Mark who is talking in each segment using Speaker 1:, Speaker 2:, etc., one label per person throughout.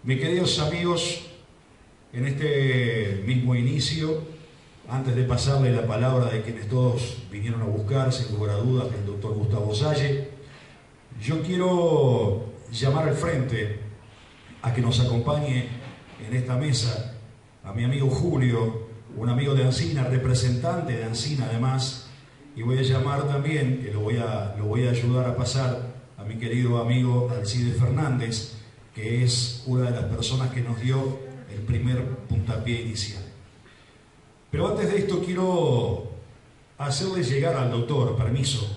Speaker 1: Mis queridos amigos, en este mismo inicio, antes de pasarle la palabra de quienes todos vinieron a buscar, sin lugar a dudas, del doctor Gustavo Salle, yo quiero llamar al frente a que nos acompañe en esta mesa a mi amigo Julio, un amigo de Ancina, representante de Ancina además, y voy a llamar también, que lo voy a ayudar a pasar, a mi querido amigo Alcides Fernández, que es una de las personas que nos dio el primer puntapié inicial. Pero antes de esto quiero hacerle llegar al doctor, permiso,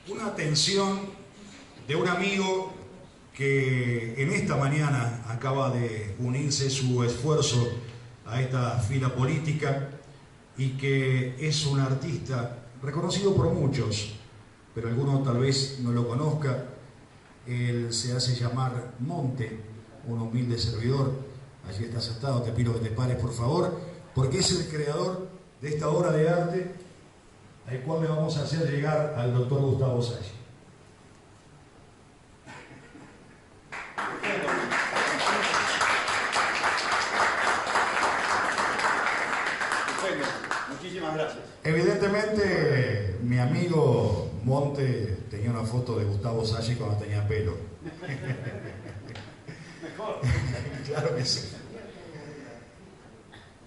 Speaker 1: una atención de un amigo que en esta mañana acaba de unirse su esfuerzo a esta fila política y que es un artista reconocido por muchos, pero alguno tal vez no lo conozca. Él se hace llamar Monte, un humilde servidor. Allí está sentado, te pido que te pares por favor, porque es el creador de esta obra de arte al cual le vamos a hacer llegar al doctor Gustavo Salle.
Speaker 2: Muchísimas gracias.
Speaker 1: Evidentemente, mi amigo Monte tenía una foto de Gustavo Salle cuando tenía pelo.
Speaker 2: Mejor.
Speaker 1: Claro que sí.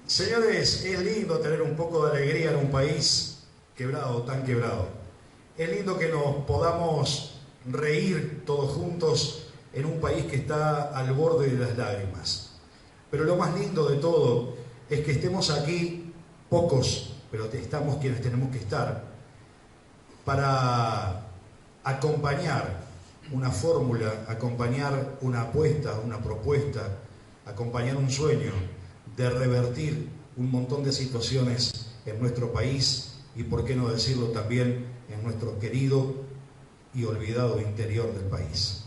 Speaker 1: Señores, es lindo tener un poco de alegría en un país quebrado, tan quebrado. Es lindo que nos podamos reír todos juntos en un país que está al borde de las lágrimas. Pero lo más lindo de todo es que estemos aquí pocos, pero estamos quienes tenemos que estar para acompañar una fórmula, acompañar una apuesta, una propuesta, acompañar un sueño de revertir un montón de situaciones en nuestro país y, por qué no decirlo también, en nuestro querido y olvidado interior del país.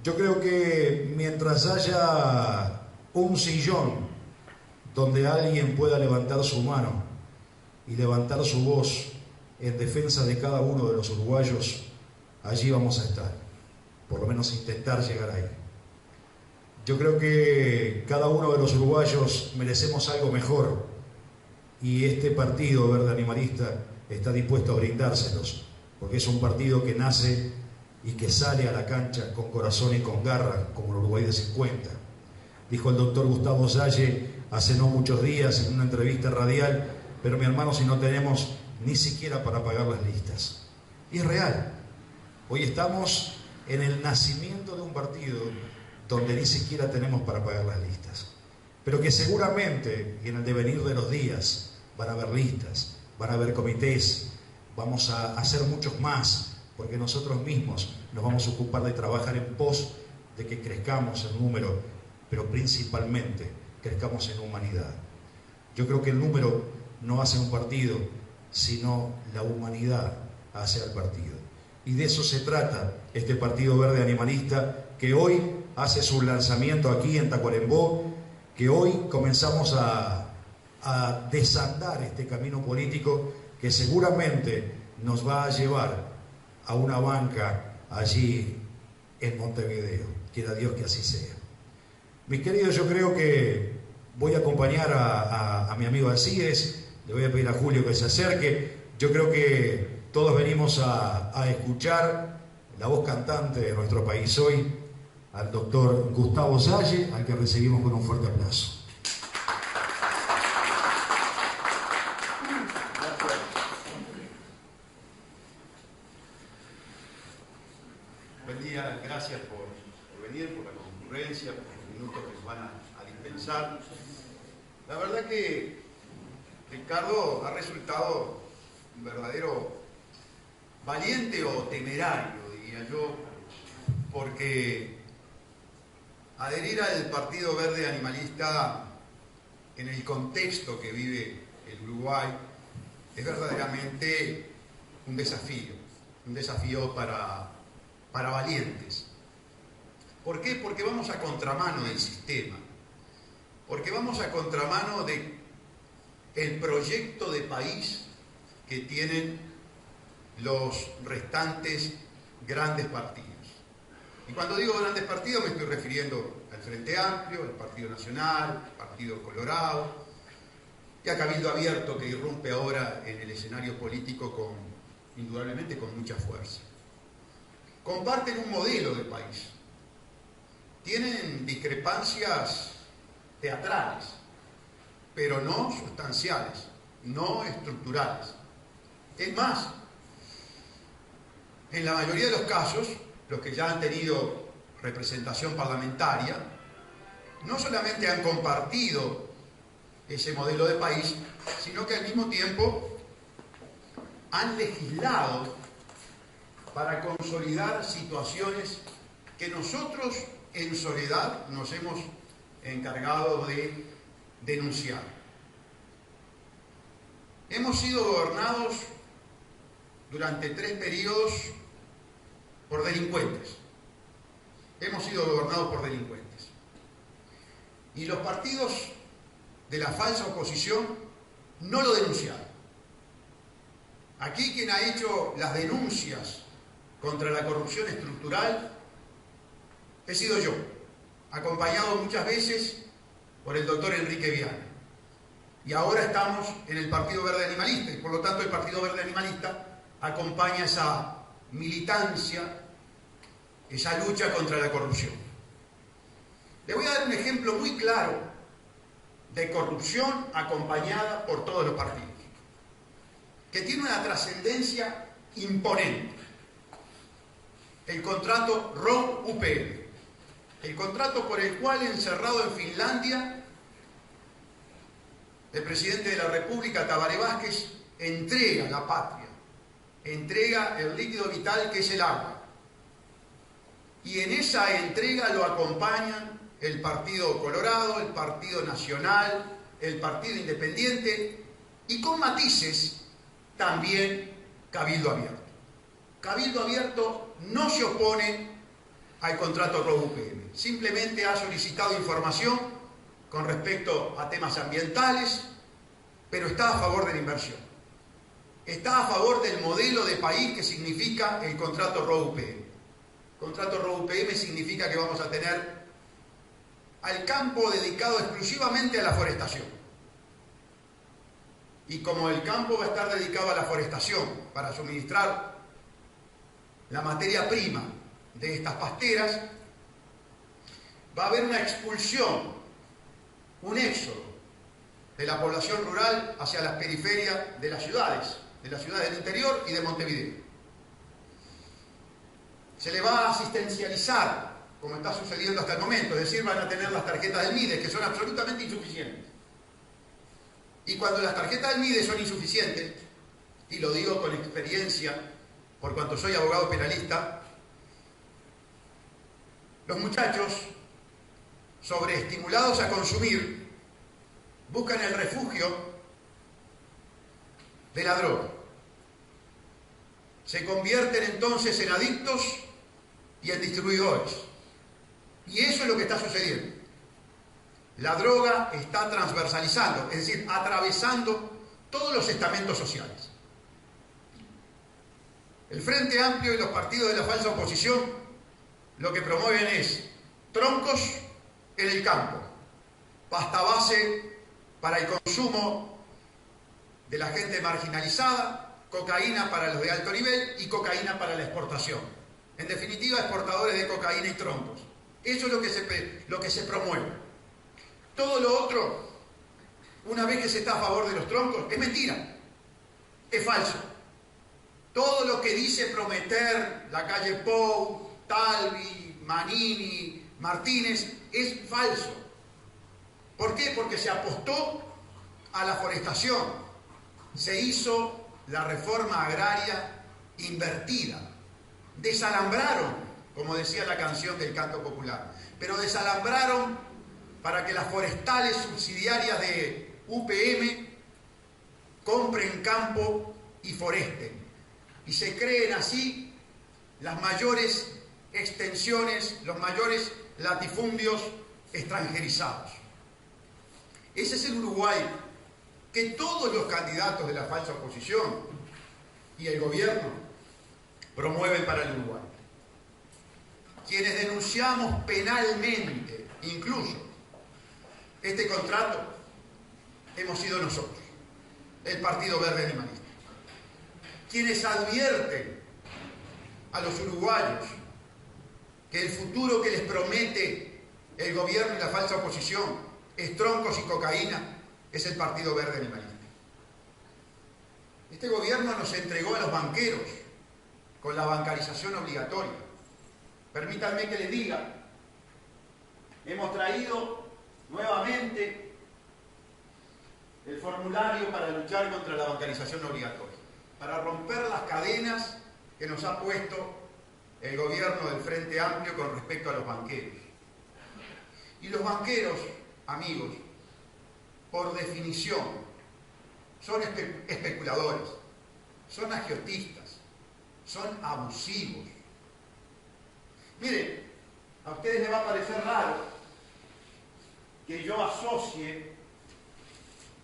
Speaker 1: Yo creo que mientras haya un sillón donde alguien pueda levantar su mano y levantar su voz en defensa de cada uno de los uruguayos, allí vamos a estar, por lo menos intentar llegar ahí. Yo creo que cada uno de los uruguayos merecemos algo mejor y este partido verde animalista está dispuesto a brindárselos, porque es un partido que nace y que sale a la cancha con corazón y con garra, como el Uruguay de 50. Dijo el doctor Gustavo Salle hace no muchos días en una entrevista radial: pero mi hermano, si no tenemos ni siquiera para pagar las listas. Y es real. Hoy estamos en el nacimiento de un partido donde ni siquiera tenemos para pagar las listas. Pero que seguramente en el devenir de los días van a haber listas, van a haber comités, vamos a hacer muchos más, porque nosotros mismos nos vamos a ocupar de trabajar en pos de que crezcamos en número, pero principalmente crezcamos en humanidad. Yo creo que el número no hace un partido, sino la humanidad hace al partido. Y de eso se trata este Partido Verde Animalista, que hoy hace su lanzamiento aquí en Tacuarembó, que hoy comenzamos a desandar este camino político que seguramente nos va a llevar a una banca allí en Montevideo. Quiera Dios que así sea. Mis queridos, yo creo que voy a acompañar a mi amigo Alcides, le voy a pedir a Julio que se acerque. Yo creo que todos venimos a escuchar la voz cantante de nuestro país hoy, al doctor Gustavo Salle, al que recibimos con un fuerte aplauso.
Speaker 2: Buen día, gracias por venir, por la concurrencia, por los minutos que nos van a dispensar. La verdad que Ricardo ha resultado un verdadero valiente o temerario, diría yo, porque adherir al Partido Verde Animalista en el contexto que vive el Uruguay es verdaderamente un desafío para valientes. ¿Por qué? Porque vamos a contramano del sistema, porque vamos a contramano de el proyecto de país que tienen los restantes grandes partidos. Y cuando digo grandes partidos me estoy refiriendo al Frente Amplio, al Partido Nacional, al Partido Colorado y a Cabildo Abierto, que irrumpe ahora en el escenario político indudablemente con mucha fuerza. Comparten un modelo de país. Tienen discrepancias teatrales, pero no sustanciales, no estructurales. Es más, en la mayoría de los casos, los que ya han tenido representación parlamentaria, no solamente han compartido ese modelo de país, sino que al mismo tiempo han legislado para consolidar situaciones que nosotros en soledad nos hemos encargado de denunciar. Hemos sido gobernados durante 3 periodos por delincuentes. Hemos sido gobernados por delincuentes. Y los partidos de la falsa oposición no lo denunciaron. Aquí quien ha hecho las denuncias contra la corrupción estructural he sido yo, acompañado muchas veces por el doctor Enrique Viana. Y ahora estamos en el Partido Verde Animalista, y por lo tanto el Partido Verde Animalista acompaña esa militancia, esa lucha contra la corrupción. Le voy a dar un ejemplo muy claro de corrupción acompañada por todos los partidos, que tiene una trascendencia imponente. El contrato ROM-UPM, el contrato por el cual, encerrado en Finlandia, el presidente de la República, Tabaré Vázquez, entrega la patria, entrega el líquido vital que es el agua. Y en esa entrega lo acompañan el Partido Colorado, el Partido Nacional, el Partido Independiente y con matices también Cabildo Abierto. Cabildo Abierto no se opone al contrato ROM-UPM, simplemente ha solicitado información con respecto a temas ambientales, pero está a favor de la inversión. Está a favor del modelo de país que significa el contrato ROM-UPM. Contrato ROM-UPM significa que vamos a tener al campo dedicado exclusivamente a la forestación. Y como el campo va a estar dedicado a la forestación para suministrar la materia prima de estas pasteras, va a haber una expulsión, un éxodo de la población rural hacia las periferias de las ciudades del interior y de Montevideo. Se le va a asistencializar, como está sucediendo hasta el momento, es decir, van a tener las tarjetas del MIDES, que son absolutamente insuficientes. Y cuando las tarjetas del MIDES son insuficientes, y lo digo con experiencia, por cuanto soy abogado penalista, los muchachos, sobreestimulados a consumir, buscan el refugio de la droga. Se convierten entonces en adictos y en distribuidores. Y eso es lo que está sucediendo. La droga está transversalizando, es decir, atravesando todos los estamentos sociales. El Frente Amplio y los partidos de la falsa oposición lo que promueven es troncos en el campo, pasta base para el consumo de la gente marginalizada, cocaína para los de alto nivel y cocaína para la exportación. En definitiva, exportadores de cocaína y troncos. Eso es lo que se promueve. Todo lo otro, una vez que se está a favor de los troncos, es mentira, es falso. Todo lo que dice prometer la calle Pou, Talvi, Manini, Martínez, es falso. ¿Por qué? Porque se apostó a la forestación. Se hizo la reforma agraria invertida. Desalambraron, como decía la canción del canto popular, pero desalambraron para que las forestales subsidiarias de UPM compren campo y foresten. Y se creen así las mayores extensiones, los mayores latifundios extranjerizados. Ese es el Uruguay que todos los candidatos de la falsa oposición y el gobierno promueven para el Uruguay. Quienes denunciamos penalmente, incluso, este contrato, hemos sido nosotros, el Partido Verde Animalista. Quienes advierten a los uruguayos que el futuro que les promete el gobierno y la falsa oposición es troncos y cocaína, es el Partido Verde Animalista. Este gobierno nos entregó a los banqueros con la bancarización obligatoria. Permítanme que les diga, hemos traído nuevamente el formulario para luchar contra la bancarización obligatoria, para romper las cadenas que nos ha puesto el gobierno del Frente Amplio con respecto a los banqueros. Y los banqueros, amigos, por definición, son especuladores, son agiotistas, son abusivos. Miren, a ustedes les va a parecer raro que yo asocie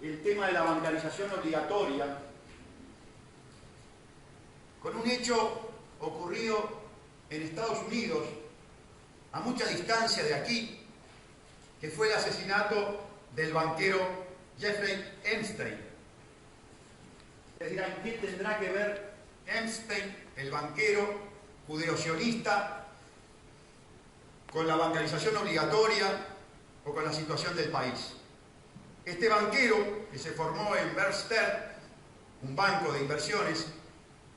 Speaker 2: el tema de la bancarización obligatoria con un hecho ocurrido en Estados Unidos, a mucha distancia de aquí, que fue el asesinato del banquero Jeffrey Epstein. Ustedes dirán, ¿qué tendrá que ver Epstein, el banquero judeo-sionista, con la bancarización obligatoria o con la situación del país? Este banquero, que se formó en Bear Stearns, un banco de inversiones,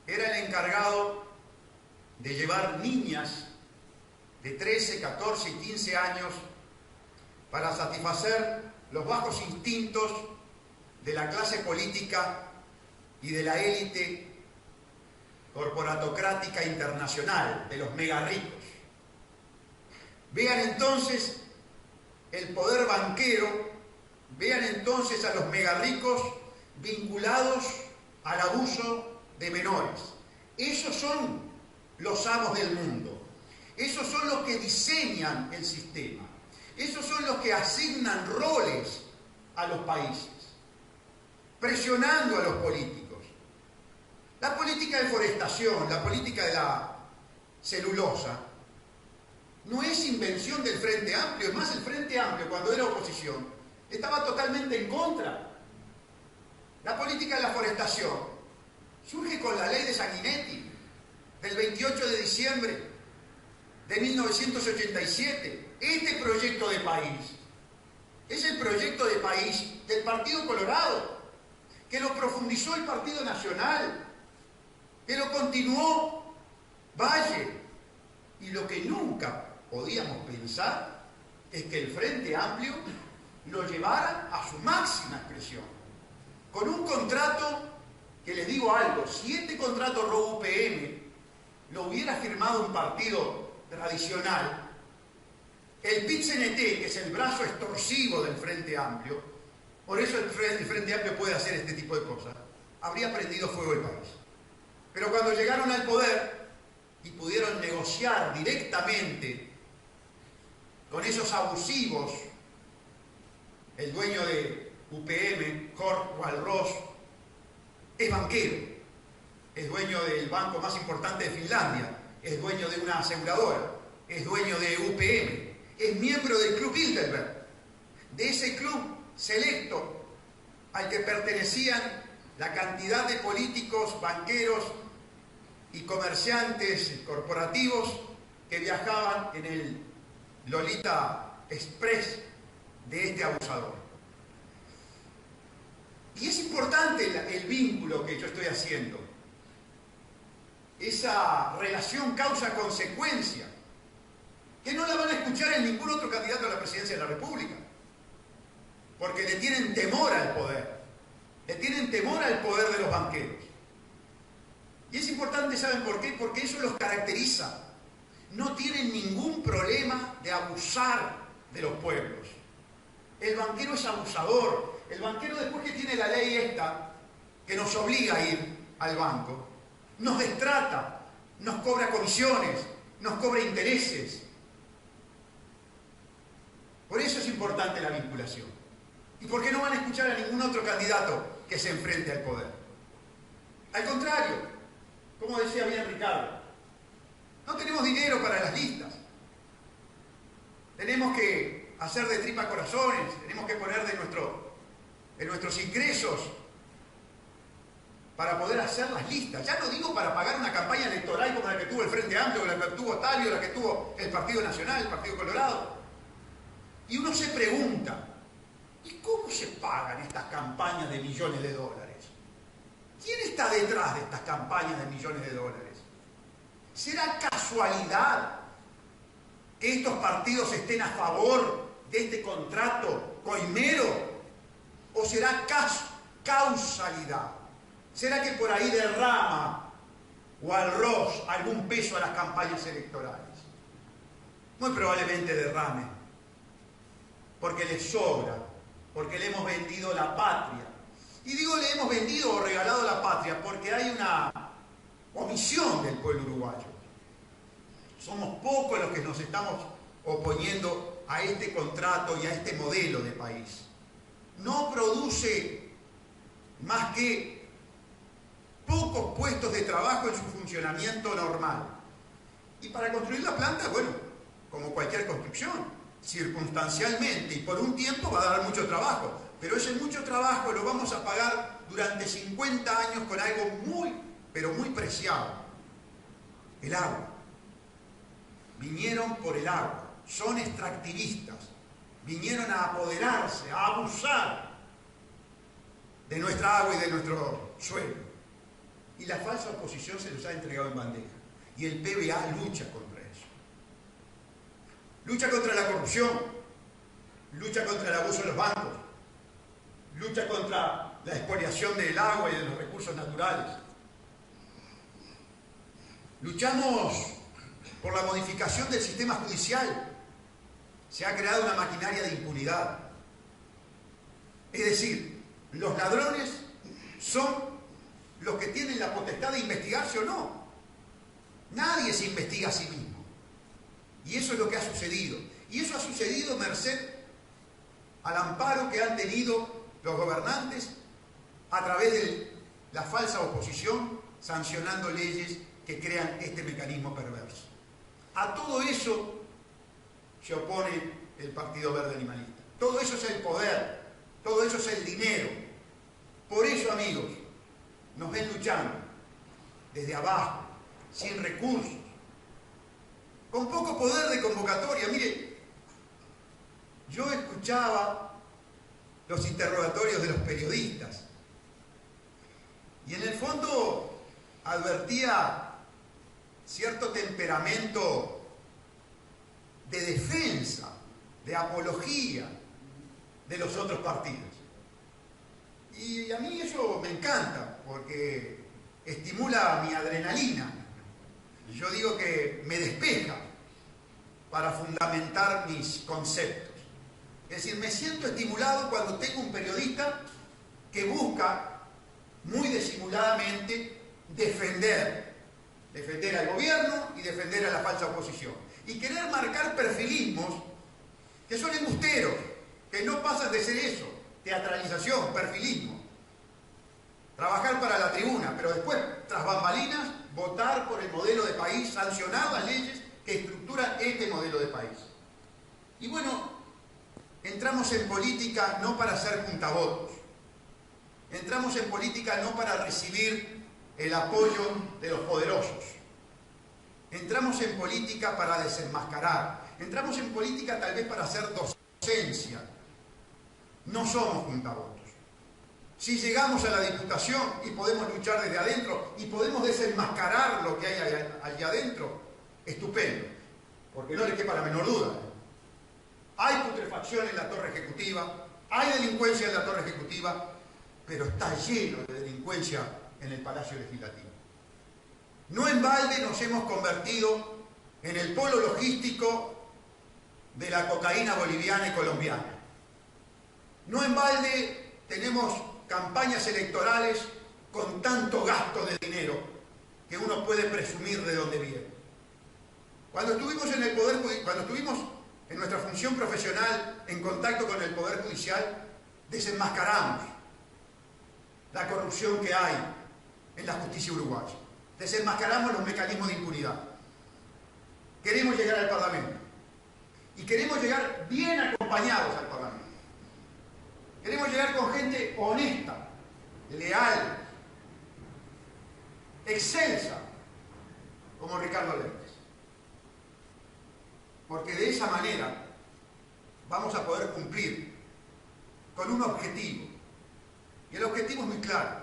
Speaker 2: era el encargado de llevar niñas de 13, 14 y 15 años para satisfacer los bajos instintos de la clase política y de la élite corporatocrática internacional, de los mega ricos. Vean entonces el poder banquero, vean entonces a los mega ricos vinculados al abuso de menores. Esos son los amos del mundo. Esos son los que diseñan el sistema. Esos son los que asignan roles a los países, presionando a los políticos. La política de forestación, la política de la celulosa, no es invención del Frente Amplio. Es más, el Frente Amplio, cuando era oposición, estaba totalmente en contra. La política de la forestación surge con la ley de Sanguinetti, del 28 de diciembre de 1987. Este proyecto de país es el proyecto de país del Partido Colorado, que lo profundizó el Partido Nacional, que lo continuó Valle, y lo que nunca podíamos pensar es que el Frente Amplio lo llevara a su máxima expresión, con un contrato que, les digo algo, si este contrato ROU-UPM lo hubiera firmado un partido tradicional, el PIT-CNT, que es el brazo extorsivo del Frente Amplio, por eso el Frente Amplio puede hacer este tipo de cosas, habría prendido fuego el país. Pero cuando llegaron al poder y pudieron negociar directamente con esos abusivos, el dueño de UPM, Jorge Walros, es banquero, es dueño del banco más importante de Finlandia, es dueño de una aseguradora, es dueño de UPM, es miembro del Club Bilderberg, de ese club selecto al que pertenecían la cantidad de políticos, banqueros y comerciantes corporativos que viajaban en el Lolita Express de este abusador. Y es importante el vínculo que yo estoy haciendo, esa relación causa-consecuencia, que no la van a escuchar en ningún otro candidato a la presidencia de la República, porque le tienen temor al poder, le tienen temor al poder de los banqueros. Y es importante, ¿saben por qué? Porque eso los caracteriza. No tienen ningún problema de abusar de los pueblos. El banquero es abusador. El banquero, después que tiene la ley esta, que nos obliga a ir al banco, nos destrata, nos cobra comisiones, nos cobra intereses. Por eso es importante la vinculación. ¿Y por qué no van a escuchar a ningún otro candidato que se enfrente al poder? Al contrario, como decía bien Ricardo, no tenemos dinero para las listas. Tenemos que hacer de tripa corazones, tenemos que poner de nuestros ingresos para poder hacer las listas. Ya no digo para pagar una campaña electoral como la que tuvo el Frente Amplio, la que tuvo Talio, la que tuvo el Partido Nacional, el Partido Colorado. Y uno se pregunta, ¿y cómo se pagan estas campañas de millones de dólares? ¿Quién está detrás de estas campañas de millones de dólares? ¿Será casualidad que estos partidos estén a favor de este contrato coimero? ¿O será causalidad? ¿Será que por ahí derrama o arroz algún peso a las campañas electorales? Muy probablemente derrame, porque les sobra, porque le hemos vendido la patria. Y digo le hemos vendido o regalado la patria porque hay una omisión del pueblo uruguayo. Somos pocos los que nos estamos oponiendo a este contrato y a este modelo de país. No produce más que pocos puestos de trabajo en su funcionamiento normal. Y para construir la planta, bueno, como cualquier construcción, circunstancialmente y por un tiempo va a dar mucho trabajo, pero ese mucho trabajo lo vamos a pagar durante 50 años con algo muy, pero muy preciado: el agua. Vinieron por el agua, son extractivistas, vinieron a apoderarse, a abusar de nuestra agua y de nuestro suelo. Y la falsa oposición se los ha entregado en bandeja. Y el PBA lucha contra eso. Lucha contra la corrupción, lucha contra el abuso de los bancos, lucha contra la expoliación del agua y de los recursos naturales. Luchamos por la modificación del sistema judicial. Se ha creado una maquinaria de impunidad. Es decir, los ladrones son los que tienen la potestad de investigarse o no. Nadie se investiga a sí mismo. Y eso es lo que ha sucedido. Y eso ha sucedido merced al amparo que han tenido los gobernantes a través de la falsa oposición, sancionando leyes que crean este mecanismo perverso. A todo eso se opone el Partido Verde Animalista. Todo eso es el poder, todo eso es el dinero. Por eso, amigos, nos ven luchando desde abajo, sin recursos, con poco poder de convocatoria. Mire, yo escuchaba los interrogatorios de los periodistas y en el fondo advertía cierto temperamento de defensa, de apología de los otros partidos. Y a mí eso me encanta, porque estimula mi adrenalina. Yo digo que me despeja para fundamentar mis conceptos. Es decir, me siento estimulado cuando tengo un periodista que busca muy disimuladamente defender al gobierno y defender a la falsa oposición. Y querer marcar perfilismos que son embusteros, que no pasan de ser eso: teatralización, perfilismo. Trabajar para la tribuna, pero después, tras bambalinas, votar por el modelo de país, sancionar las leyes que estructuran este modelo de país. Y bueno, entramos en política no para ser juntavotos. Entramos en política no para recibir el apoyo de los poderosos. Entramos en política para desenmascarar. Entramos en política tal vez para hacer docencia. No somos juntavotos. Si llegamos a la diputación y podemos luchar desde adentro y podemos desenmascarar lo que hay allá adentro, estupendo, porque no les quepa la menor duda. Hay putrefacción en la torre ejecutiva, hay delincuencia en la torre ejecutiva, pero está lleno de delincuencia en el Palacio Legislativo. No en balde nos hemos convertido en el polo logístico de la cocaína boliviana y colombiana. No en balde tenemos campañas electorales con tanto gasto de dinero que uno puede presumir de dónde viene. Cuando estuvimos en el Poder Judicial, cuando estuvimos en nuestra función profesional en contacto con el Poder Judicial, desenmascaramos la corrupción que hay en la justicia uruguaya. Desenmascaramos los mecanismos de impunidad. Queremos llegar al Parlamento. Y queremos llegar bien acompañados al Parlamento. Queremos llegar con gente honesta, leal, excelsa, como Ricardo Leites. Porque de esa manera vamos a poder cumplir con un objetivo. Y el objetivo es muy claro.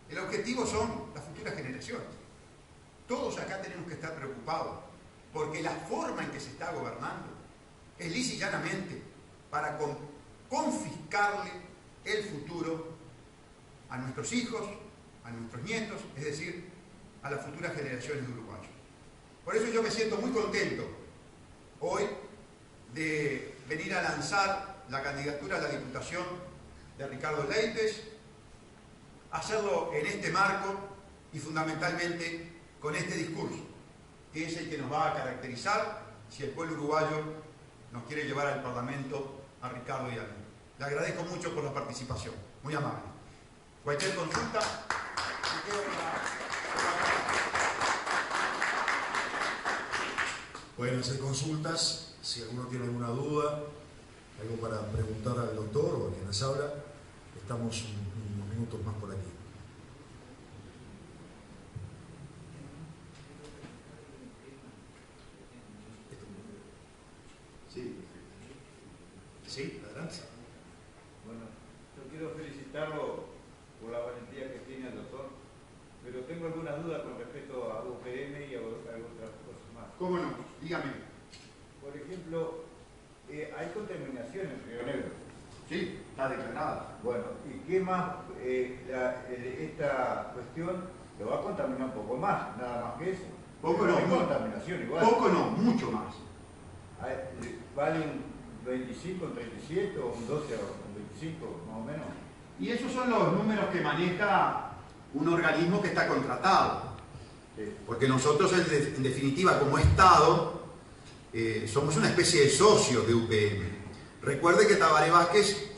Speaker 2: El objetivo son las futuras generaciones. Todos acá tenemos que estar preocupados porque la forma en que se está gobernando es lisa y llanamente para confiscarle el futuro a nuestros hijos, a nuestros nietos, es decir, a las futuras generaciones de uruguayos. Por eso yo me siento muy contento hoy de venir a lanzar la candidatura a la Diputación de Ricardo Leites, hacerlo en este marco y fundamentalmente con este discurso, que es el que nos va a caracterizar si el pueblo uruguayo nos quiere llevar al Parlamento a Ricardo y a mí. Le agradezco mucho por la participación, muy amable. Cualquier consulta,
Speaker 1: pueden hacer consultas, si alguno tiene alguna duda, algo para preguntar al doctor o a quien les habla, estamos unos minutos más por aquí. Sí, adelante.
Speaker 3: Bueno, yo quiero felicitarlo por la valentía que tiene el doctor, pero tengo algunas dudas con respecto a UPM y a otras cosas más.
Speaker 2: ¿Cómo no? Dígame.
Speaker 3: Por ejemplo, hay contaminación en Río Negro.
Speaker 2: Sí, está declarada.
Speaker 3: Bueno, ¿y qué más? Esta cuestión lo va a contaminar un poco más, nada más que eso.
Speaker 2: Poco no,
Speaker 3: hay contaminación igual.
Speaker 2: Poco no, mucho más.
Speaker 3: ¿Vale un 25, un 37 o un 12 o un 25 más o menos?
Speaker 2: Y esos son los números que maneja un organismo que está contratado.
Speaker 3: Sí.
Speaker 2: Porque nosotros, en definitiva, como Estado, somos una especie de socios de UPM. Recuerde que Tabaré Vázquez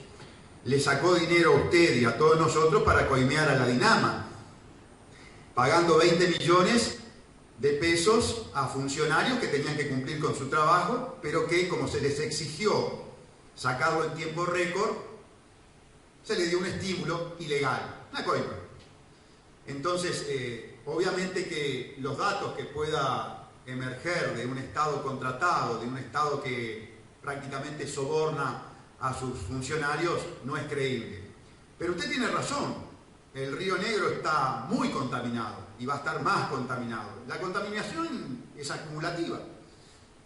Speaker 2: le sacó dinero a usted y a todos nosotros para coimear a la Dinama, pagando 20 millones de pesos a funcionarios que tenían que cumplir con su trabajo, pero que, como se les exigió sacarlo en tiempo récord, se le dio un estímulo ilegal, una coima. Entonces, obviamente que los datos que pueda emerger de un Estado contratado, de un Estado que prácticamente soborna a sus funcionarios, no es creíble. Pero usted tiene razón, el Río Negro está muy contaminado y va a estar más contaminado. La contaminación es acumulativa.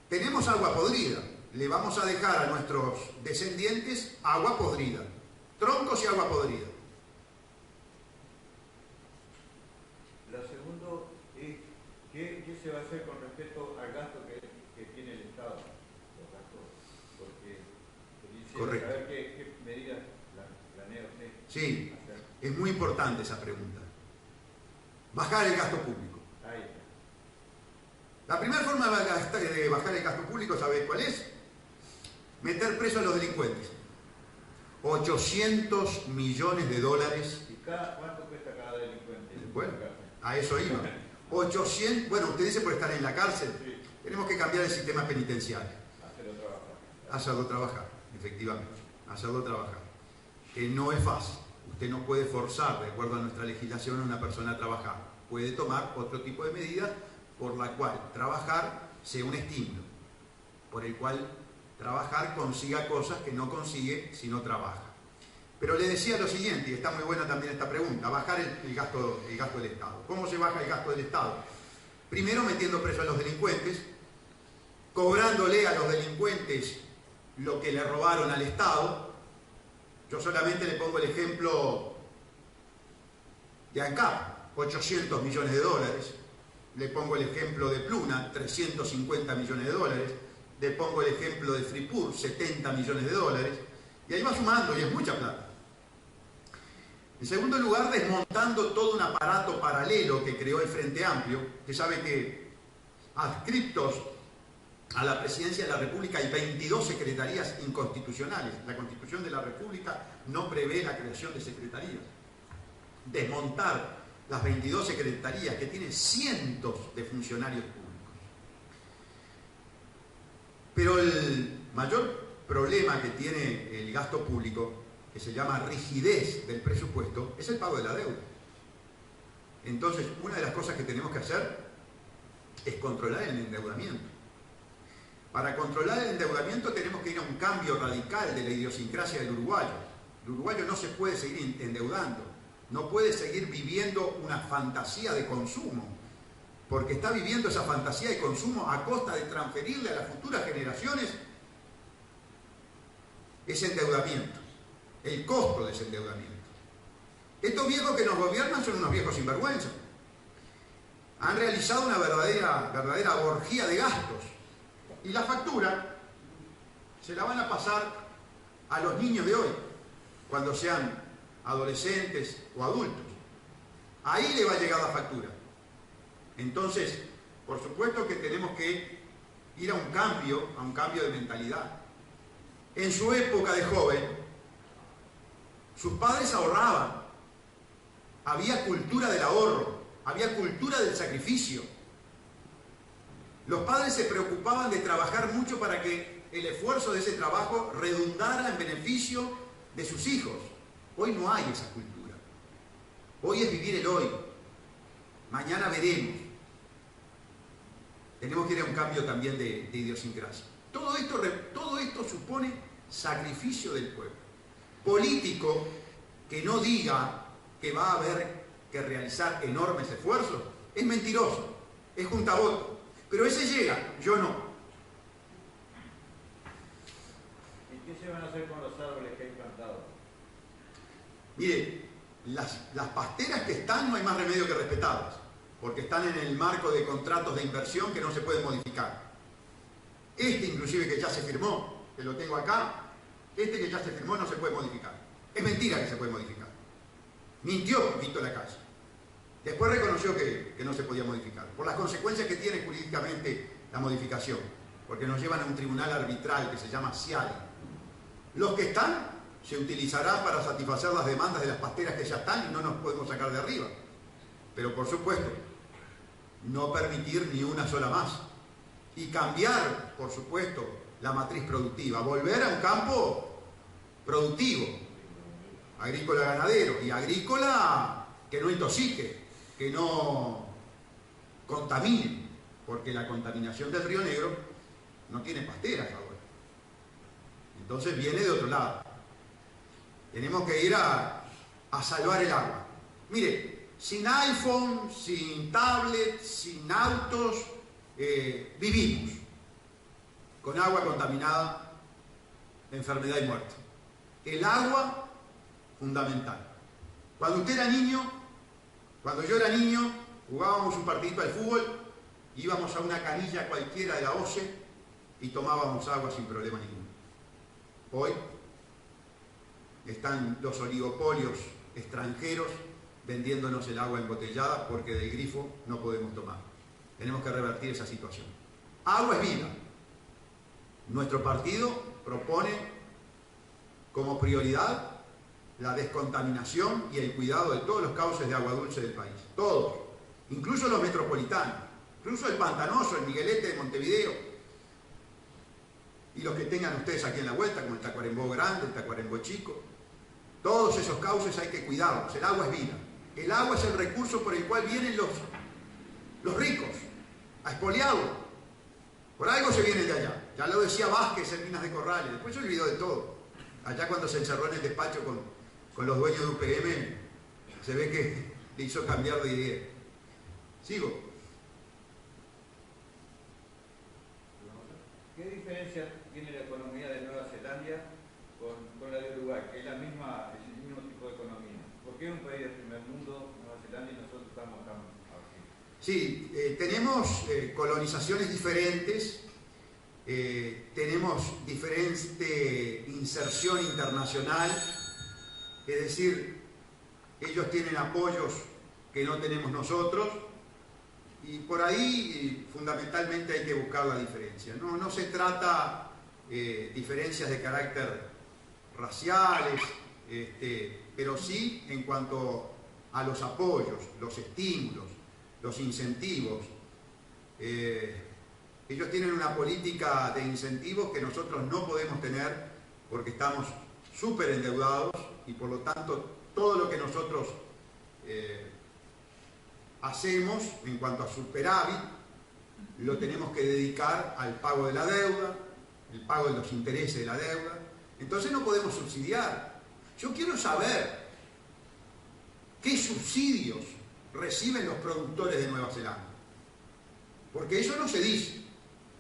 Speaker 2: Tenemos agua podrida, le vamos a dejar a nuestros descendientes agua podrida, troncos y agua podrida.
Speaker 3: Lo segundo es, ¿qué se va a hacer con respecto al gasto que tiene el Estado? Los gastos, porque quisiera saber qué medidas planea usted.
Speaker 2: Sí,
Speaker 3: hacer.
Speaker 2: es muy importante esa pregunta. Bajar el gasto público.
Speaker 3: Ahí está.
Speaker 2: La primera forma de bajar el gasto público, ¿sabés cuál es? Meter preso a los delincuentes. 800 millones de dólares.
Speaker 3: ¿Y cuánto cuesta cada delincuente?
Speaker 2: Bueno, a eso iba. 800, bueno, usted dice por estar en la cárcel.
Speaker 3: Sí.
Speaker 2: Tenemos que cambiar el sistema penitenciario.
Speaker 3: Hacerlo trabajar.
Speaker 2: Hacerlo trabajar, efectivamente. Hacerlo trabajar. Que no es fácil. Usted no puede forzar, de acuerdo a nuestra legislación, a una persona a trabajar. Puede tomar otro tipo de medidas por la cual trabajar sea un estímulo, por el cual trabajar consiga cosas que no consigue si no trabaja. Pero le decía lo siguiente, y está muy buena también esta pregunta, bajar el gasto del Estado. ¿Cómo se baja el gasto del Estado? Primero metiendo preso a los delincuentes, cobrándole a los delincuentes lo que le robaron al Estado. Yo solamente le pongo el ejemplo de ANCAP, 800 millones de dólares. Le pongo el ejemplo de Pluna, 350 millones de dólares. Le pongo el ejemplo de Fripur, 70 millones de dólares. Y ahí va sumando, y es mucha plata. En segundo lugar, desmontando todo un aparato paralelo que creó el Frente Amplio, que sabe que adscriptos
Speaker 4: a la presidencia de la República hay 22 secretarías inconstitucionales. La Constitución de la República no prevé la creación de secretarías. Desmontar las 22 secretarías que tienen cientos de funcionarios públicos. Pero el mayor problema que tiene el gasto público, que se llama rigidez del presupuesto, es el pago de la deuda. Entonces, una de las cosas que tenemos que hacer es controlar el endeudamiento. Para controlar el endeudamiento tenemos que ir a un cambio radical de la idiosincrasia del uruguayo. El uruguayo no se puede seguir endeudando, no puede seguir viviendo una fantasía de consumo, porque está viviendo esa fantasía de consumo a costa de transferirle a las futuras generaciones ese endeudamiento, el costo de ese endeudamiento. Estos viejos que nos gobiernan son unos viejos sinvergüenza. Han realizado una verdadera orgía de gastos. Y la factura se la van a pasar a los niños de hoy, cuando sean adolescentes o adultos. Ahí le va a llegar la factura. Entonces, por supuesto que tenemos que ir a un cambio de mentalidad. En su época de joven, sus padres ahorraban. Había cultura del ahorro, había cultura del sacrificio. Los padres se preocupaban de trabajar mucho para que el esfuerzo de ese trabajo redundara en beneficio de sus hijos. Hoy no hay esa cultura. Hoy es vivir el hoy. Mañana veremos. Tenemos que ir a un cambio también de idiosincrasia. Todo esto supone sacrificio del pueblo. Político que no diga que va a haber que realizar enormes esfuerzos es mentiroso, es juntavotos. Pero ese llega, yo no.
Speaker 3: ¿Y qué se van a hacer con los árboles que hay plantados?
Speaker 4: Mire, las pasteras que están no hay más remedio que respetarlas, porque están en el marco de contratos de inversión que no se pueden modificar. Inclusive que ya se firmó, que lo tengo acá, que ya se firmó no se puede modificar. Es mentira que se puede modificar. Mintió Víctor Lacalle. Después reconoció que no se podía modificar, por las consecuencias que tiene jurídicamente la modificación, porque nos llevan a un tribunal arbitral que se llama CIALI. Los que están se utilizarán para satisfacer las demandas de las pasteras que ya están y no nos podemos sacar de arriba. Pero por supuesto, no permitir ni una sola más. Y cambiar, por supuesto, la matriz productiva, volver a un campo productivo, agrícola-ganadero, y agrícola que no intoxique, que no contamine, porque la contaminación del Río Negro no tiene pasteras ahora. Entonces viene de otro lado. Tenemos que ir a salvar el agua. Mire, sin iPhone, sin tablet, sin autos, vivimos con agua contaminada, enfermedad y muerte. El agua, fundamental. Cuando yo era niño, jugábamos un partidito al fútbol, íbamos a una canilla cualquiera de la OCE y tomábamos agua sin problema ninguno. Hoy están los oligopolios extranjeros vendiéndonos el agua embotellada porque del grifo no podemos tomar. Tenemos que revertir esa situación. Agua es vida. Nuestro partido propone como prioridad la descontaminación y el cuidado de todos los cauces de agua dulce del país. Todos. Incluso los metropolitanos. Incluso el Pantanoso, el Miguelete de Montevideo. Y los que tengan ustedes aquí en la vuelta, como el Tacuarembó Grande, el Tacuarembó Chico. Todos esos cauces hay que cuidarlos. El agua es vida. El agua es el recurso por el cual vienen los ricos a expoliarlo. Por algo se vienen de allá. Ya lo decía Vázquez en Minas de Corrales. Después se olvidó de todo. Allá cuando se encerró en el despacho con los dueños de UPM, se ve que le hizo cambiar de idea. Sigo.
Speaker 3: ¿Qué diferencia tiene la economía de Nueva Zelanda con la de Uruguay? Que es el mismo tipo de economía. ¿Por qué es un país del primer mundo, Nueva Zelanda, y nosotros estamos tan aquí?
Speaker 4: Sí, tenemos colonizaciones diferentes, tenemos diferente inserción internacional, es decir, ellos tienen apoyos que no tenemos nosotros, Y por ahí fundamentalmente hay que buscar la diferencia. No se trata diferencias de carácter raciales, pero sí en cuanto a los apoyos, los estímulos, los incentivos. Ellos tienen una política de incentivos que nosotros no podemos tener porque estamos súper endeudados y por lo tanto todo lo que nosotros hacemos en cuanto a superávit lo tenemos que dedicar al pago de la deuda, el pago de los intereses de la deuda. Entonces no podemos subsidiar. Yo quiero saber qué subsidios reciben los productores de Nueva Zelanda, porque eso no se dice.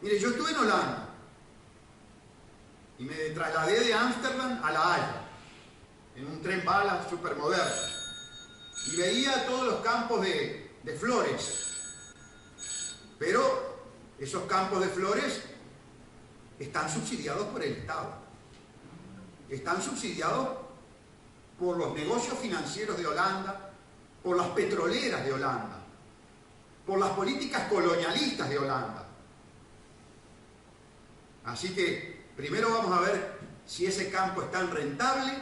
Speaker 4: Mire, yo estuve en Holanda y me trasladé de Ámsterdam a La Haya en un tren bala súper moderno y veía todos los campos de flores, pero esos campos de flores están subsidiados por el Estado, están subsidiados por los negocios financieros de Holanda, por las petroleras de Holanda, por las políticas colonialistas de Holanda. Así que primero vamos a ver si ese campo es tan rentable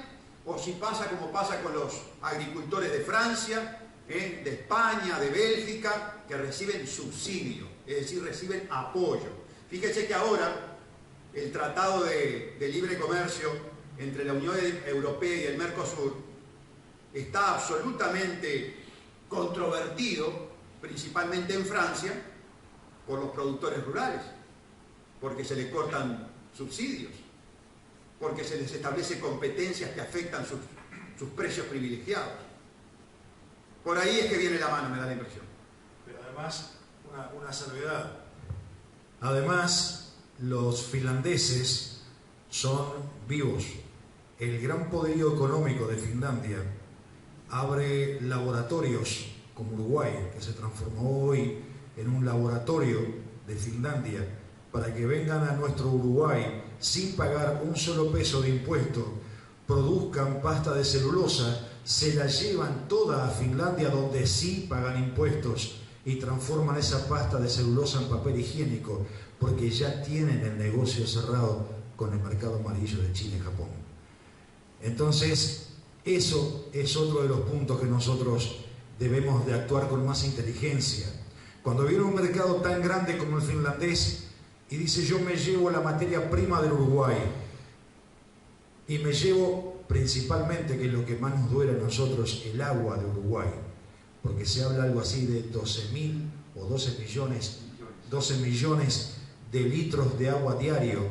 Speaker 4: o si pasa como pasa con los agricultores de Francia, de España, de Bélgica, que reciben subsidio, es decir, reciben apoyo. Fíjese que ahora el Tratado de Libre Comercio entre la Unión Europea y el Mercosur está absolutamente controvertido, principalmente en Francia, por los productores rurales, porque se les cortan subsidios, porque se les establece competencias que afectan sus precios privilegiados. Por ahí es que viene la mano, me da la impresión.
Speaker 1: Pero además, una salvedad. Además, los finlandeses son vivos. El gran poderío económico de Finlandia abre laboratorios como Uruguay, que se transformó hoy en un laboratorio de Finlandia, para que vengan a nuestro Uruguay sin pagar un solo peso de impuesto, produzcan pasta de celulosa, se la llevan toda a Finlandia donde sí pagan impuestos y transforman esa pasta de celulosa en papel higiénico porque ya tienen el negocio cerrado con el mercado amarillo de China y Japón. Entonces, eso es otro de los puntos que nosotros debemos de actuar con más inteligencia. Cuando viene un mercado tan grande como el finlandés y dice yo me llevo la materia prima del Uruguay y me llevo principalmente, que es lo que más nos duele a nosotros, el agua de Uruguay, porque se habla algo así de 12.000 o 12 millones de litros de agua diario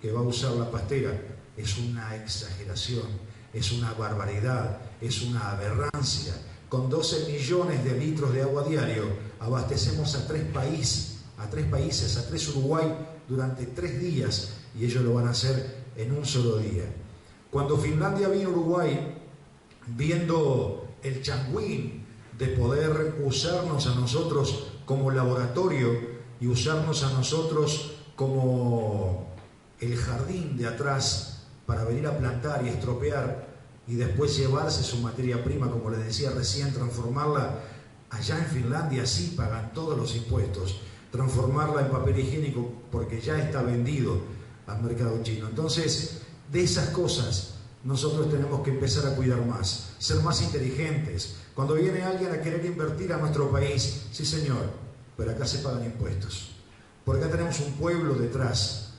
Speaker 1: que va a usar la pastera. Es una exageración, es una barbaridad, es una aberrancia. Con 12 millones de litros de agua diario abastecemos a tres países, a tres Uruguay durante 3 días, y ellos lo van a hacer en un solo día. Cuando Finlandia vino a Uruguay, viendo el changüín de poder usarnos a nosotros como laboratorio y usarnos a nosotros como el jardín de atrás para venir a plantar y estropear y después llevarse su materia prima, como les decía recién, transformarla, allá en Finlandia sí pagan todos los impuestos, transformarla en papel higiénico porque ya está vendido al mercado chino. Entonces, de esas cosas nosotros tenemos que empezar a cuidar más, ser más inteligentes. Cuando viene alguien a querer invertir a nuestro país, sí señor, pero acá se pagan impuestos, porque acá tenemos un pueblo detrás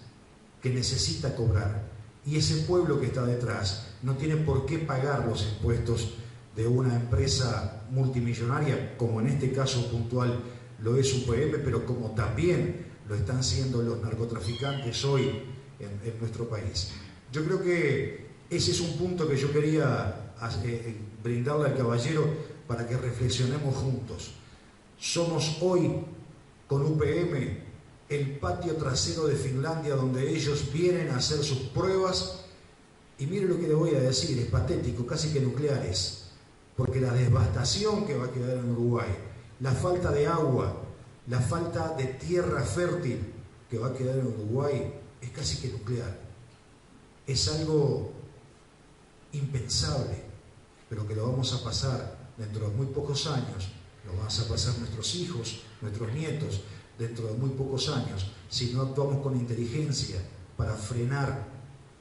Speaker 1: que necesita cobrar, y ese pueblo que está detrás no tiene por qué pagar los impuestos de una empresa multimillonaria, como en este caso puntual lo es UPM, pero como también lo están siendo los narcotraficantes hoy en nuestro país. Yo creo que ese es un punto que yo quería brindarle al caballero para que reflexionemos juntos. Somos hoy, con UPM, el patio trasero de Finlandia, donde ellos vienen a hacer sus pruebas, y mire lo que le voy a decir, es patético, casi que nucleares, porque la devastación que va a quedar en Uruguay, la falta de agua, la falta de tierra fértil que va a quedar en Uruguay, es casi que nuclear. Es algo impensable, pero que lo vamos a pasar dentro de muy pocos años, lo van a pasar nuestros hijos, nuestros nietos, dentro de muy pocos años, si no actuamos con inteligencia para frenar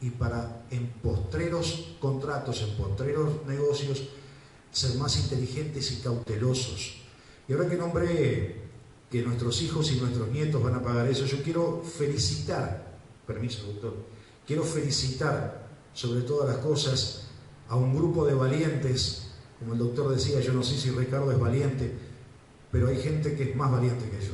Speaker 1: y para en postreros contratos, en postreros negocios, ser más inteligentes y cautelosos. Y ahora que nombré que nuestros hijos y nuestros nietos van a pagar eso, yo quiero felicitar, permiso doctor, quiero felicitar sobre todas las cosas a un grupo de valientes, como el doctor decía, yo no sé si Ricardo es valiente, pero hay gente que es más valiente que yo.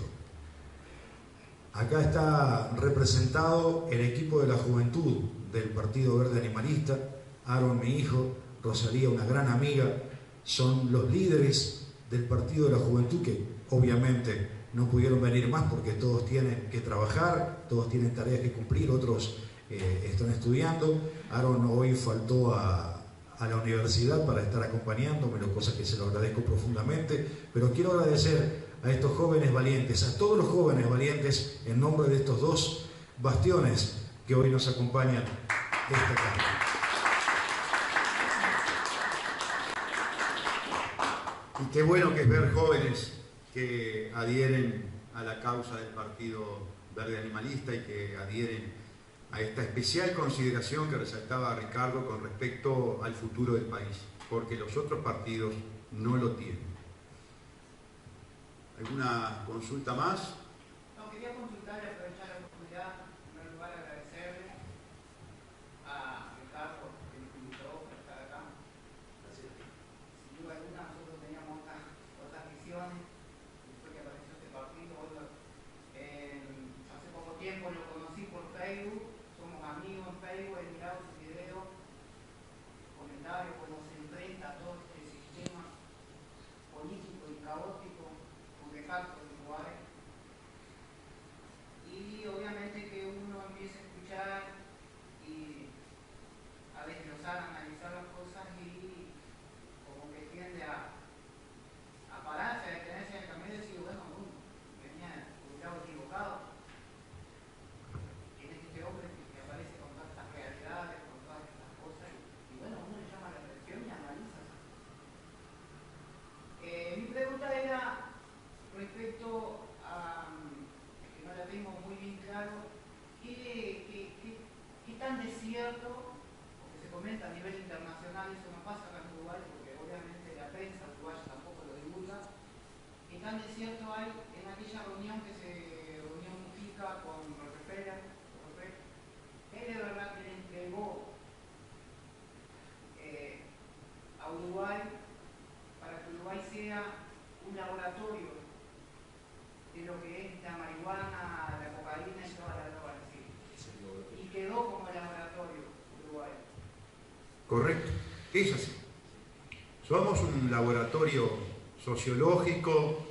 Speaker 1: Acá está representado el equipo de la juventud del Partido Verde Animalista, Aaron, mi hijo, Rosalía, una gran amiga, son los líderes del Partido de la Juventud que obviamente no pudieron venir más porque todos tienen que trabajar, todos tienen tareas que cumplir, otros están estudiando. Aaron hoy faltó a la universidad para estar acompañándome, cosa que se lo agradezco profundamente, pero quiero agradecer a estos jóvenes valientes, a todos los jóvenes valientes, en nombre de estos dos bastiones que hoy nos acompañan esta tarde.
Speaker 4: Y qué bueno que es ver jóvenes que adhieren a la causa del Partido Verde Animalista y que adhieren a esta especial consideración que resaltaba Ricardo con respecto al futuro del país, porque los otros partidos no lo tienen. ¿Alguna consulta más?
Speaker 5: No, quería consultar y aprovechar la oportunidad, en primer lugar agradecerle a Ricardo que nos invitó para estar acá. Sin duda alguna nosotros teníamos otras visiones, después que apareció este partido. Bueno, hace poco tiempo lo conocí por Facebook, somos amigos en Facebook, he mirado sus videos, comentarios, cómo se enfrenta todo este sistema político y caótico de Uruguay, y obviamente que uno empieza a escuchar y a desglosar, a analizar las cosas y como que tiende a pararse, a detenerse en el camino y decir, bueno, venía ubicado equivocado. ¿Quién es este hombre que aparece con todas estas realidades, con todas estas cosas? Y bueno, uno le llama la atención y analiza. Mi pregunta era respecto a, que no la tengo muy bien claro, ¿qué tan desierto, porque se comenta a nivel internacional, eso no pasa acá en Uruguay, porque obviamente la prensa uruguaya tampoco lo divulga, qué tan desierto hay en aquella reunión que se reunió Mujica con Rockefeller, él de verdad que le entregó a Uruguay para que Uruguay sea un laboratorio de lo que es la marihuana, la cocaína y toda la droga en sí. Y quedó como laboratorio Uruguay.
Speaker 4: Correcto, es así. Somos un laboratorio sociológico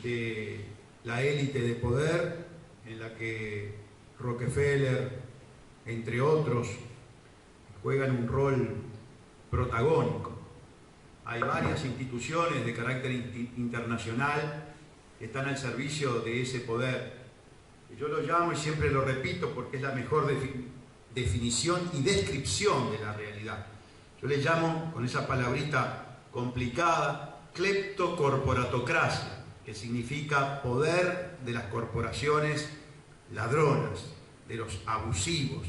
Speaker 4: de la élite de poder en la que Rockefeller, entre otros, juegan un rol protagónico. Hay varias instituciones de carácter internacional que están al servicio de ese poder. Yo lo llamo, y siempre lo repito porque es la mejor definición y descripción de la realidad. Yo le llamo, con esa palabrita complicada, cleptocorporatocracia, que significa poder de las corporaciones ladronas, de los abusivos.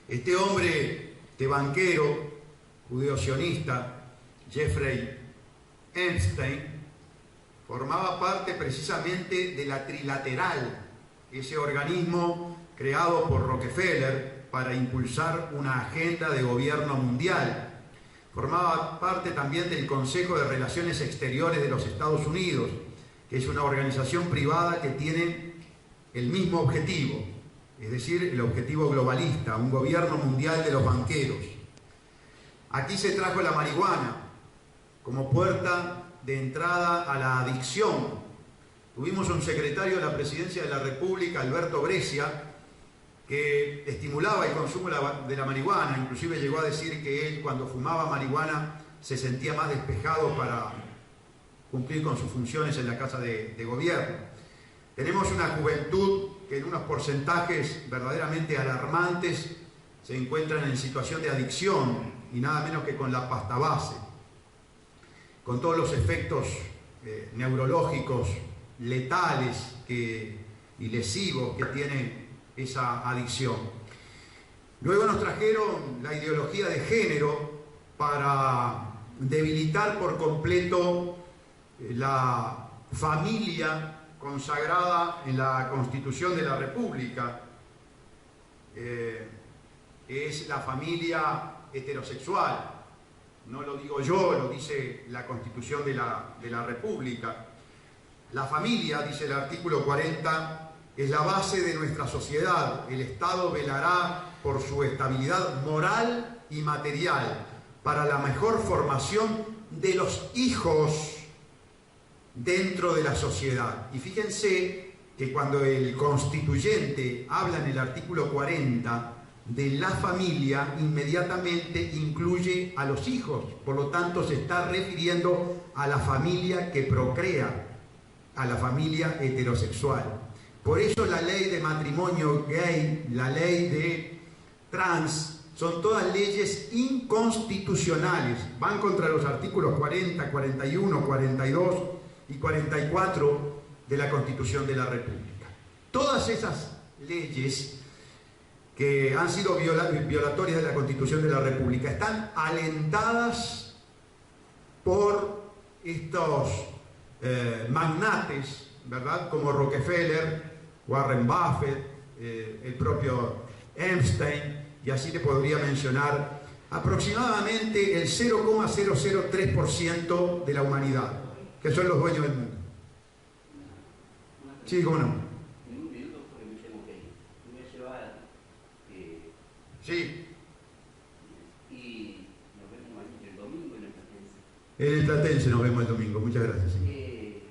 Speaker 4: Este hombre, este banquero judeo-sionista, Jeffrey Epstein, formaba parte precisamente de la Trilateral, ese organismo creado por Rockefeller para impulsar una agenda de gobierno mundial. Formaba parte también del Consejo de Relaciones Exteriores de los Estados Unidos, que es una organización privada que tiene el mismo objetivo, es decir, el objetivo globalista, un gobierno mundial de los banqueros. Aquí se trajo la marihuana como puerta de entrada a la adicción. Tuvimos un secretario de la Presidencia de la República, Alberto Brescia, que estimulaba el consumo de la marihuana, inclusive llegó a decir que él cuando fumaba marihuana se sentía más despejado para cumplir con sus funciones en la Casa de Gobierno. Tenemos una juventud que en unos porcentajes verdaderamente alarmantes se encuentran en situación de adicción, y nada menos que con la pasta base, con todos los efectos neurológicos letales y lesivos que tiene esa adicción. Luego nos trajeron la ideología de género para debilitar por completo la familia consagrada en la Constitución de la República, que es la familia heterosexual. No lo digo yo, lo dice la Constitución de la República. La familia, dice el artículo 40, es la base de nuestra sociedad. El Estado velará por su estabilidad moral y material para la mejor formación de los hijos dentro de la sociedad. Y fíjense que cuando el constituyente habla en el artículo 40 de la familia, inmediatamente incluye a los hijos. Por lo tanto, se está refiriendo a la familia que procrea, a la familia heterosexual. Por eso la ley de matrimonio gay, la ley de trans, son todas leyes inconstitucionales. Van contra los artículos 40, 41, 42 y 44 de la Constitución de la República. Todas esas leyes que han sido violatorias de la Constitución de la República están alentadas por estos magnates, ¿verdad? Como Rockefeller, Warren Buffett, el propio Epstein, y así te podría mencionar aproximadamente el 0,003% de la humanidad, que son los dueños del mundo. Sí, ¿cómo no?
Speaker 6: En un minuto porque me tengo que ir. Me voy a llevar.
Speaker 4: Sí.
Speaker 6: Y nos vemos el domingo en el Platense.
Speaker 4: En el Platense nos vemos el domingo. Muchas gracias. Sí.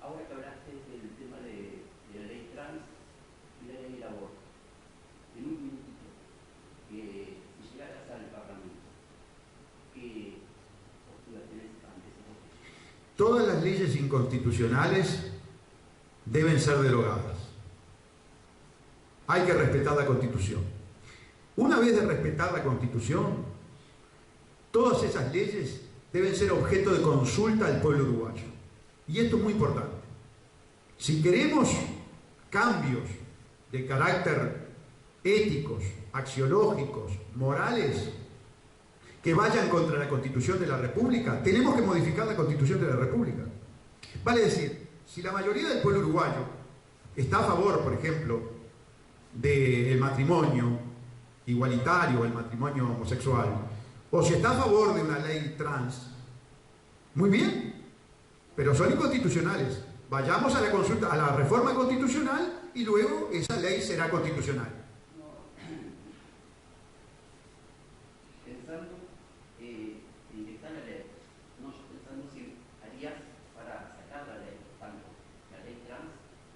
Speaker 6: Ahora que hablaste del tema de la ley trans y la ley del aborto, en un minutito, si llegaras al Parlamento, ¿qué postura tenés ante ese voto?
Speaker 4: Todas las leyes inconstitucionales deben ser derogadas. Hay que respetar la Constitución. Una vez de respetar la Constitución, todas esas leyes deben ser objeto de consulta al pueblo uruguayo. Y esto es muy importante. Si queremos cambios de carácter éticos, axiológicos, morales, que vayan contra la Constitución de la República, tenemos que modificar la Constitución de la República. Vale decir, si la mayoría del pueblo uruguayo está a favor, por ejemplo, del matrimonio igualitario, el matrimonio homosexual, o si está a favor de una ley trans, muy bien, pero son inconstitucionales. Vayamos a la consulta, a la reforma constitucional, y luego esa ley será constitucional.
Speaker 6: Pensando en que está la ley, no pensando si harías para sacar la ley, tanto la ley trans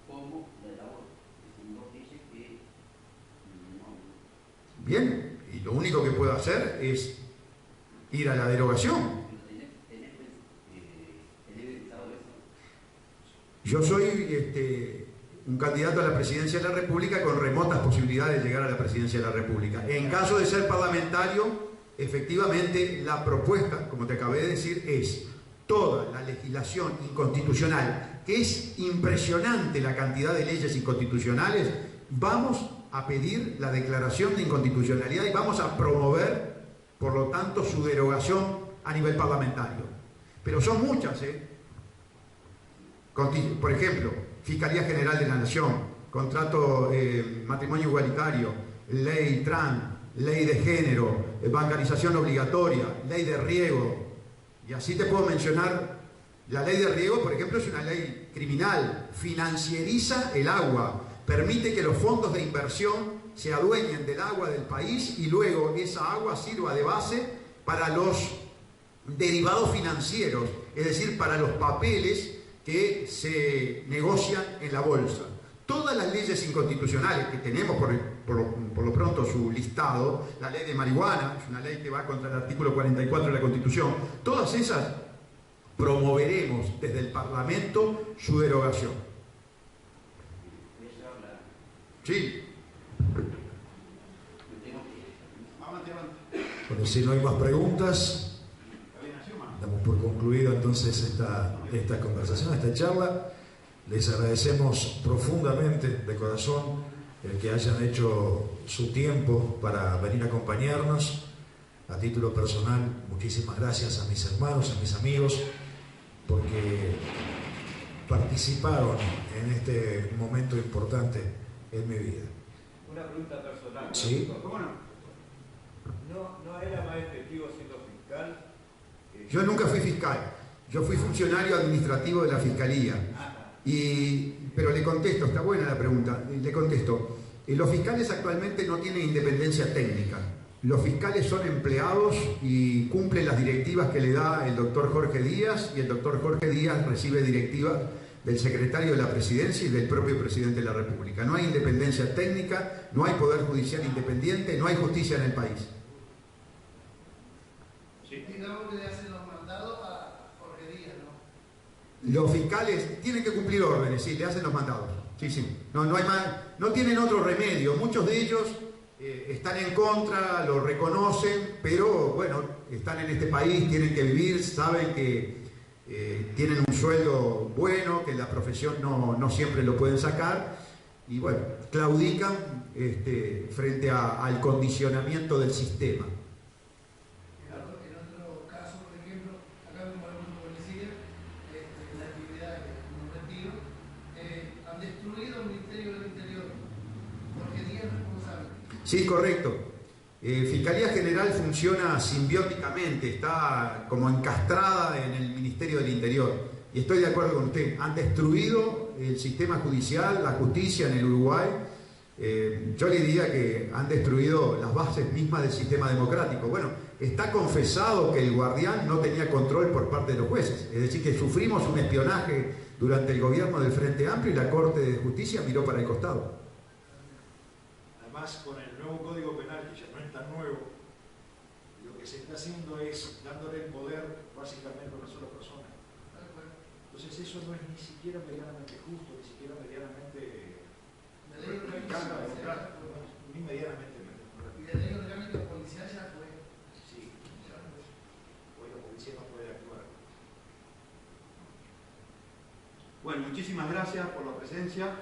Speaker 6: como la del aborto, que son dos leyes que no.
Speaker 4: Bien, y lo único que puedo hacer es ir a la derogación. Yo soy un candidato a la presidencia de la República con remotas posibilidades de llegar a la presidencia de la República. En caso de ser parlamentario, efectivamente la propuesta, como te acabé de decir, es toda la legislación inconstitucional, que es impresionante la cantidad de leyes inconstitucionales. Vamos a pedir la declaración de inconstitucionalidad y vamos a promover, por lo tanto, su derogación a nivel parlamentario. Pero son muchas, Por ejemplo, Fiscalía General de la Nación, contrato, matrimonio igualitario, ley trans, ley de género, bancarización obligatoria, ley de riego, y así te puedo mencionar. La ley de riego, por ejemplo, es una ley criminal, financieriza el agua, permite que los fondos de inversión se adueñen del agua del país y luego esa agua sirva de base para los derivados financieros, es decir, para los papeles que se negocian en la bolsa. Todas las leyes inconstitucionales que tenemos, por lo pronto su listado, la ley de marihuana, es una ley que va contra el artículo 44 de la Constitución, todas esas promoveremos desde el Parlamento su derogación. Sí. Bueno, si no hay más preguntas.
Speaker 1: damos por concluida entonces esta conversación, esta charla. Les agradecemos profundamente, de corazón, el que hayan hecho su tiempo para venir a acompañarnos. A título personal, muchísimas gracias a mis hermanos, a mis amigos, porque participaron en este momento importante en mi vida.
Speaker 3: Una pregunta personal.
Speaker 1: Sí.
Speaker 3: ¿Cómo no? ¿No era más efectivo siendo fiscal?
Speaker 4: Yo nunca fui fiscal, yo fui funcionario administrativo de la Fiscalía. Pero le contesto, está buena la pregunta, le contesto. Los fiscales actualmente no tienen independencia técnica. Los fiscales son empleados y cumplen las directivas que le da el doctor Jorge Díaz, y el doctor Jorge Díaz recibe directivas del secretario de la Presidencia y del propio presidente de la República. No hay independencia técnica, no hay poder judicial independiente, no hay justicia en el país.
Speaker 5: Digamos que le hacen los mandados a Jorge Díaz, ¿no?
Speaker 4: Los fiscales tienen que cumplir órdenes, sí, le hacen los mandados. Sí, sí. No hay más, no tienen otro remedio. Muchos de ellos están en contra, lo reconocen, pero bueno, están en este país, tienen que vivir, saben que tienen un sueldo bueno, que la profesión no siempre lo pueden sacar, y bueno, claudican frente al condicionamiento del sistema.
Speaker 5: En otro caso, por ejemplo, acá vemos algunos policías, en la actividad en un retiro, han destruido el Ministerio del Interior. Jorge Díaz es responsable.
Speaker 4: Sí, correcto. Fiscalía General funciona simbióticamente, está como encastrada en el Ministerio del Interior. Y estoy de acuerdo con usted, han destruido el sistema judicial, la justicia en el Uruguay. Yo le diría que han destruido las bases mismas del sistema democrático. Bueno, está confesado que el Guardián no tenía control por parte de los jueces. Es decir, que sufrimos un espionaje durante el gobierno del Frente Amplio y la Corte de Justicia miró para el costado.
Speaker 1: Además, con el nuevo Código Penal, que ya no es tan nuevo, lo que se está haciendo es dándole el poder básicamente a una sola persona. Entonces eso no es ni siquiera medianamente justo, ni siquiera medianamente democrático, ni medianamente democrático.
Speaker 5: Y la ley orgánica policial ya fue.
Speaker 1: Sí, hoy la policía no puede actuar.
Speaker 4: Bueno, muchísimas gracias por la presencia.